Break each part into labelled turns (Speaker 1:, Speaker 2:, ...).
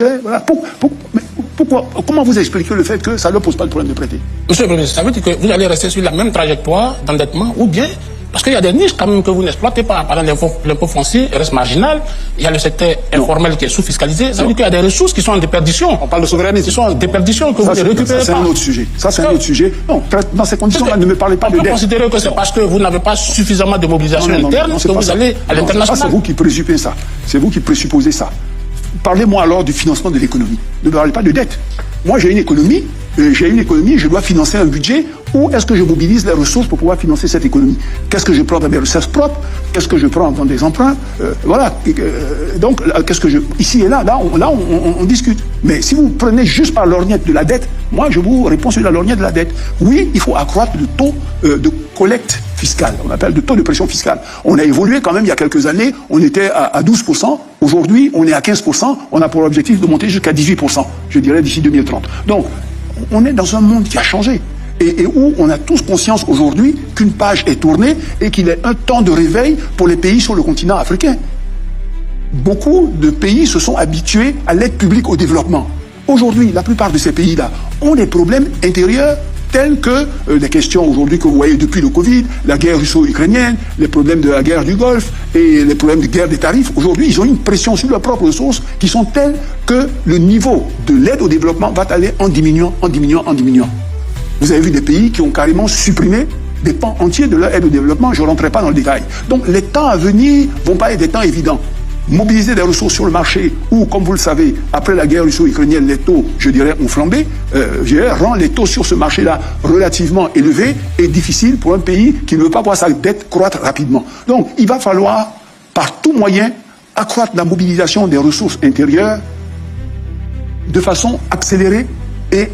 Speaker 1: Voilà. Comment vous expliquez le fait que ça ne pose pas le problème de prêter?
Speaker 2: Monsieur le Premier ministre, ça veut dire que vous allez rester sur la même trajectoire d'endettement ou bien, parce qu'il y a des niches quand même que vous n'exploitez pas. Par exemple, l'impôt foncier reste marginal, il y a le secteur informel qui est sous-fiscalisé, ça veut dire qu'il y a des ressources qui sont en déperdition.
Speaker 1: On parle de souveraineté.
Speaker 2: Qui sont en déperdition que vous ne récupérez pas.
Speaker 1: C'est un autre sujet. Ça, c'est un autre sujet. Non, dans ces conditions-là, ne me parlez pas de dette.
Speaker 2: On peut considérer que c'est parce que vous n'avez pas suffisamment de mobilisation interne que vous allez à l'international.
Speaker 1: C'est vous qui présupposez ça. C'est vous qui présupposez ça. Parlez-moi alors du financement de l'économie. Ne me parlez pas de dette. Moi, j'ai une économie, je dois financer un budget. Où est-ce que je mobilise les ressources pour pouvoir financer cette économie? Qu'est-ce que je prends dans mes ressources propres? Qu'est-ce que je prends dans des emprunts? Voilà. Donc, qu'est-ce que je... Ici et là, on discute. Mais si vous prenez juste par lorgnette de la dette, moi, je vous réponds sur la lorgnette de la dette. Oui, il faut accroître le taux de collecte fiscale. On appelle le taux de pression fiscale. On a évolué quand même il y a quelques années. On était à 12%. Aujourd'hui, on est à 15%. On a pour objectif de monter jusqu'à 18%, je dirais, d'ici 2030. Donc, on est dans un monde qui a changé. Et où on a tous conscience aujourd'hui qu'une page est tournée et qu'il est un temps de réveil pour les pays sur le continent africain. Beaucoup de pays se sont habitués à l'aide publique au développement. Aujourd'hui, la plupart de ces pays-là ont des problèmes intérieurs tels que les questions aujourd'hui que vous voyez depuis le Covid, la guerre russo-ukrainienne, les problèmes de la guerre du Golfe et les problèmes de guerre des tarifs. Aujourd'hui, ils ont une pression sur leurs propres ressources qui sont telles que le niveau de l'aide au développement va aller en diminuant. Vous avez vu des pays qui ont carrément supprimé des pans entiers de leur aide au développement. Je ne rentrerai pas dans le détail. Donc les temps à venir ne vont pas être des temps évidents. Mobiliser des ressources sur le marché où, comme vous le savez, après la guerre russo-ukrainienne, les taux, je dirais, ont flambé, rend les taux sur ce marché-là relativement élevés et difficile pour un pays qui ne veut pas voir sa dette croître rapidement. Donc il va falloir, par tout moyen, accroître la mobilisation des ressources intérieures de façon accélérée et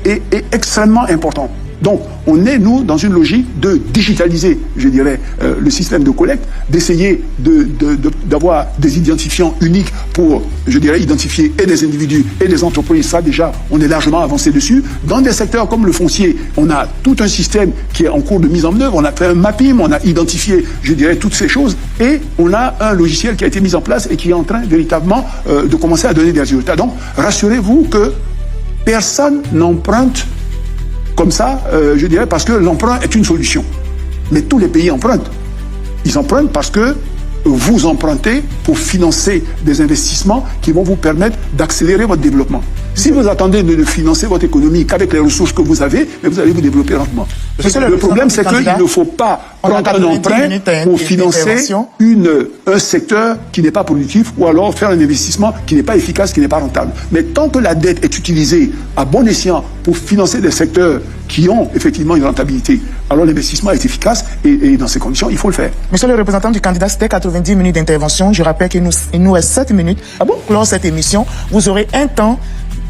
Speaker 1: extrêmement importante. Donc, on est, nous, dans une logique de digitaliser, je dirais, le système de collecte, d'essayer d'avoir des identifiants uniques pour, je dirais, identifier et des individus et des entreprises. Ça, déjà, on est largement avancé dessus. Dans des secteurs comme le foncier, on a tout un système qui est en cours de mise en œuvre. On a fait un mapping, on a identifié, je dirais, toutes ces choses. Et on a un logiciel qui a été mis en place et qui est en train, véritablement, de commencer à donner des résultats. Donc, rassurez-vous que personne n'emprunte comme ça, je dirais, parce que l'emprunt est une solution. Mais tous les pays empruntent. Ils empruntent parce que vous empruntez pour financer des investissements qui vont vous permettre d'accélérer votre développement. Si vous attendez de financer votre économie qu'avec les ressources que vous avez, mais vous allez vous développer lentement. Le problème, c'est qu'il ne faut pas prendre un emprunt pour financer un secteur qui n'est pas productif ou alors faire un investissement qui n'est pas efficace, qui n'est pas rentable. Mais tant que la dette est utilisée à bon escient pour financer des secteurs qui ont effectivement une rentabilité, alors l'investissement est efficace et dans ces conditions, il faut le faire.
Speaker 3: Monsieur le représentant du candidat, c'était 90 minutes d'intervention. Je rappelle qu'il nous reste 7 minutes. Pour clore cette émission, vous aurez un temps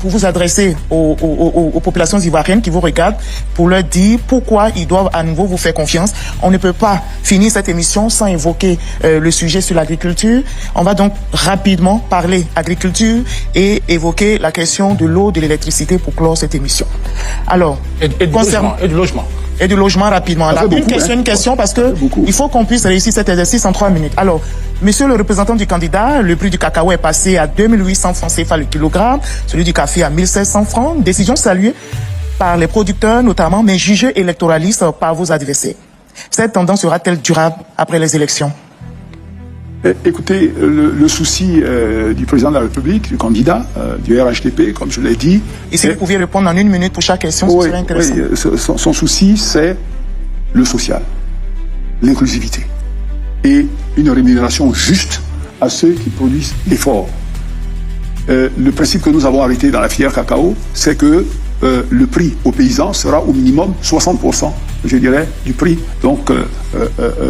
Speaker 3: pour vous adresser aux populations ivoiriennes qui vous regardent, pour leur dire pourquoi ils doivent à nouveau vous faire confiance. On ne peut pas finir cette émission sans évoquer le sujet sur l'agriculture. On va donc rapidement parler agriculture et évoquer la question de l'eau, de l'électricité pour clore cette émission. Alors,
Speaker 2: et de logement.
Speaker 3: Et du logement rapidement. Alors, une question, parce que il faut qu'on puisse réussir cet exercice en 3 minutes. Alors, monsieur le représentant du candidat, le prix du cacao est passé à 2800 francs CFA le kilogramme, celui du café à 1700 francs. Décision saluée par les producteurs notamment, mais jugée électoraliste par vos adversaires. Cette tendance sera-t-elle durable après les élections?
Speaker 1: Écoutez, le souci du président de la République, du candidat, du RHDP, comme je l'ai dit...
Speaker 3: Et si vous pouviez répondre en 1 minute pour chaque question, ce serait intéressant.
Speaker 1: Oui, son souci, c'est le social, l'inclusivité et une rémunération juste à ceux qui produisent l'effort. Le principe que nous avons arrêté dans la filière cacao, c'est que le prix aux paysans sera au minimum 60%, je dirais, du prix donc,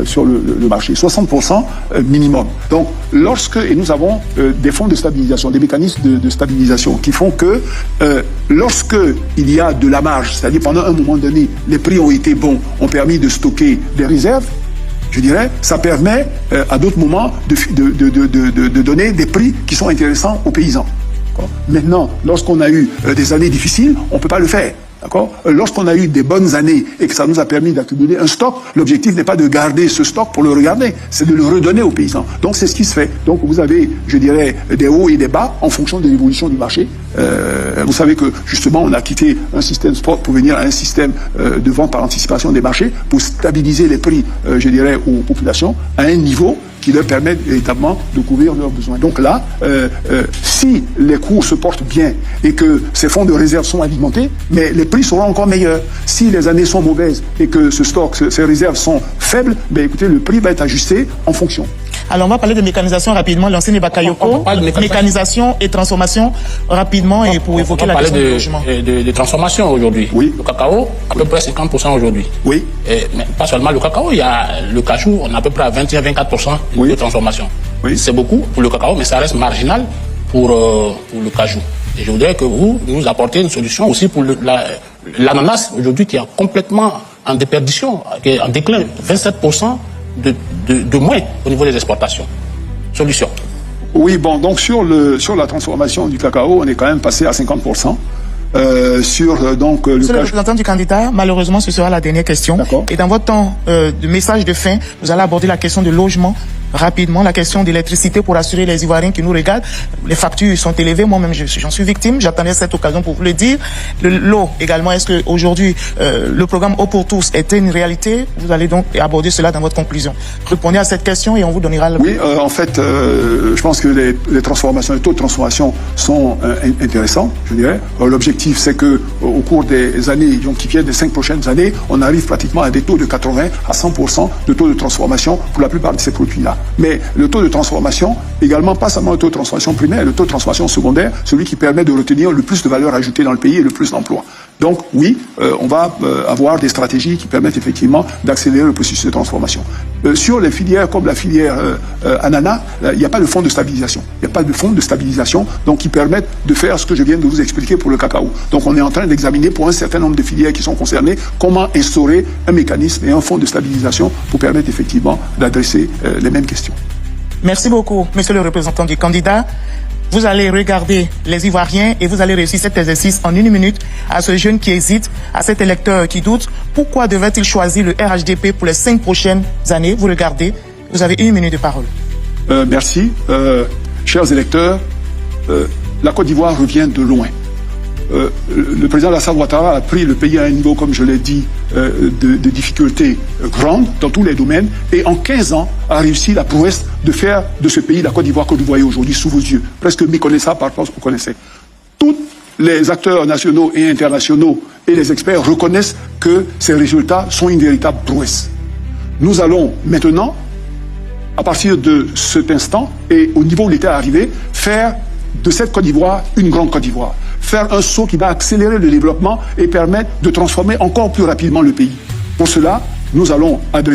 Speaker 1: sur le marché. 60% minimum. Donc, et nous avons des fonds de stabilisation, des mécanismes de stabilisation qui font que lorsque il y a de la marge, c'est-à-dire pendant un moment donné, les prix ont été bons, ont permis de stocker des réserves, je dirais, ça permet à d'autres moments de donner des prix qui sont intéressants aux paysans. Maintenant, lorsqu'on a eu des années difficiles, on ne peut pas le faire. D'accord ? Lorsqu'on a eu des bonnes années et que ça nous a permis d'accumuler un stock, l'objectif n'est pas de garder ce stock pour le regarder, c'est de le redonner aux paysans. Donc c'est ce qui se fait. Donc vous avez, je dirais, des hauts et des bas en fonction de l'évolution du marché. Vous savez que justement on a quitté un système spot pour venir à un système de vente par anticipation des marchés pour stabiliser les prix, je dirais, aux populations à un niveau qui leur permettent véritablement de couvrir leurs besoins. Donc là, si les cours se portent bien et que ces fonds de réserve sont alimentés, mais les prix seront encore meilleurs. Si les années sont mauvaises et que ce stock, ces réserves sont faibles, ben écoutez, le prix va être ajusté en fonction.
Speaker 3: Alors, on va parler de mécanisation rapidement. L'enseigne Bakayoko, mécanisation et transformation rapidement et pour évoquer la question du logement.
Speaker 2: De transformation aujourd'hui.
Speaker 1: Oui.
Speaker 2: Le cacao, à peu près 50% aujourd'hui.
Speaker 1: Oui.
Speaker 2: Mais pas seulement le cacao, il y a le cachou, on est à peu près à 21-24%
Speaker 1: Oui.
Speaker 2: de transformation.
Speaker 1: Oui.
Speaker 2: C'est beaucoup pour le cacao, mais ça reste marginal pour le cachou. Et je voudrais que vous nous apportiez une solution aussi pour l'ananas aujourd'hui qui est complètement en déperdition, qui est en déclin, 27% de moins au niveau des exportations. Solution.
Speaker 1: Oui, bon, donc sur la transformation du cacao, on est quand même passé à 50%. Donc
Speaker 3: Monsieur le représentant du candidat, malheureusement, ce sera la dernière question. Et dans votre temps de message de fin, vous allez aborder la question de logement rapidement, la question d'électricité pour assurer les Ivoiriens qui nous regardent. Les factures sont élevées, moi-même j'en suis victime, j'attendais cette occasion pour vous le dire. L'eau également, est-ce qu'aujourd'hui le programme Eau pour tous est une réalité? Vous allez donc aborder cela dans votre conclusion. Répondez à cette question et on vous donnera le...
Speaker 1: Oui, en fait, je pense que les transformations, les taux de transformation sont intéressants, je dirais. L'objectif, c'est que au cours des années qui viennent, des 5 prochaines années, on arrive pratiquement à des taux de 80 à 100% de taux de transformation pour la plupart de ces produits-là. Mais le taux de transformation, également, pas seulement le taux de transformation primaire, le taux de transformation secondaire, celui qui permet de retenir le plus de valeur ajoutée dans le pays et le plus d'emplois. Donc oui, on va avoir des stratégies qui permettent effectivement d'accélérer le processus de transformation. Sur les filières comme la filière ananas, il n'y a pas de fonds de stabilisation. Il n'y a pas de fonds de stabilisation donc qui permettent de faire ce que je viens de vous expliquer pour le cacao. Donc on est en train d'examiner pour un certain nombre de filières qui sont concernées comment instaurer un mécanisme et un fonds de stabilisation pour permettre effectivement d'adresser les mêmes questions.
Speaker 3: Merci beaucoup, monsieur le représentant du candidat. Vous allez regarder les Ivoiriens et vous allez réussir cet exercice en 1 minute à ce jeune qui hésite, à cet électeur qui doute. Pourquoi devait-il choisir le RHDP pour les 5 prochaines années? Vous regardez, vous avez 1 minute de parole.
Speaker 1: Merci. Chers électeurs, la Côte d'Ivoire revient de loin. Le président Alassane Ouattara a pris le pays à un niveau, comme je l'ai dit, de difficultés grandes dans tous les domaines et en 15 ans a réussi la prouesse de faire de ce pays la Côte d'Ivoire que vous voyez aujourd'hui sous vos yeux, presque méconnaissable par rapport à ce que vous connaissez. Tous les acteurs nationaux et internationaux et les experts reconnaissent que ces résultats sont une véritable prouesse. Nous allons maintenant, à partir de cet instant et au niveau où il était arrivé, faire de cette Côte d'Ivoire une grande Côte d'Ivoire. Faire un saut qui va accélérer le développement et permettre de transformer encore plus rapidement le pays. Pour cela, nous allons adresser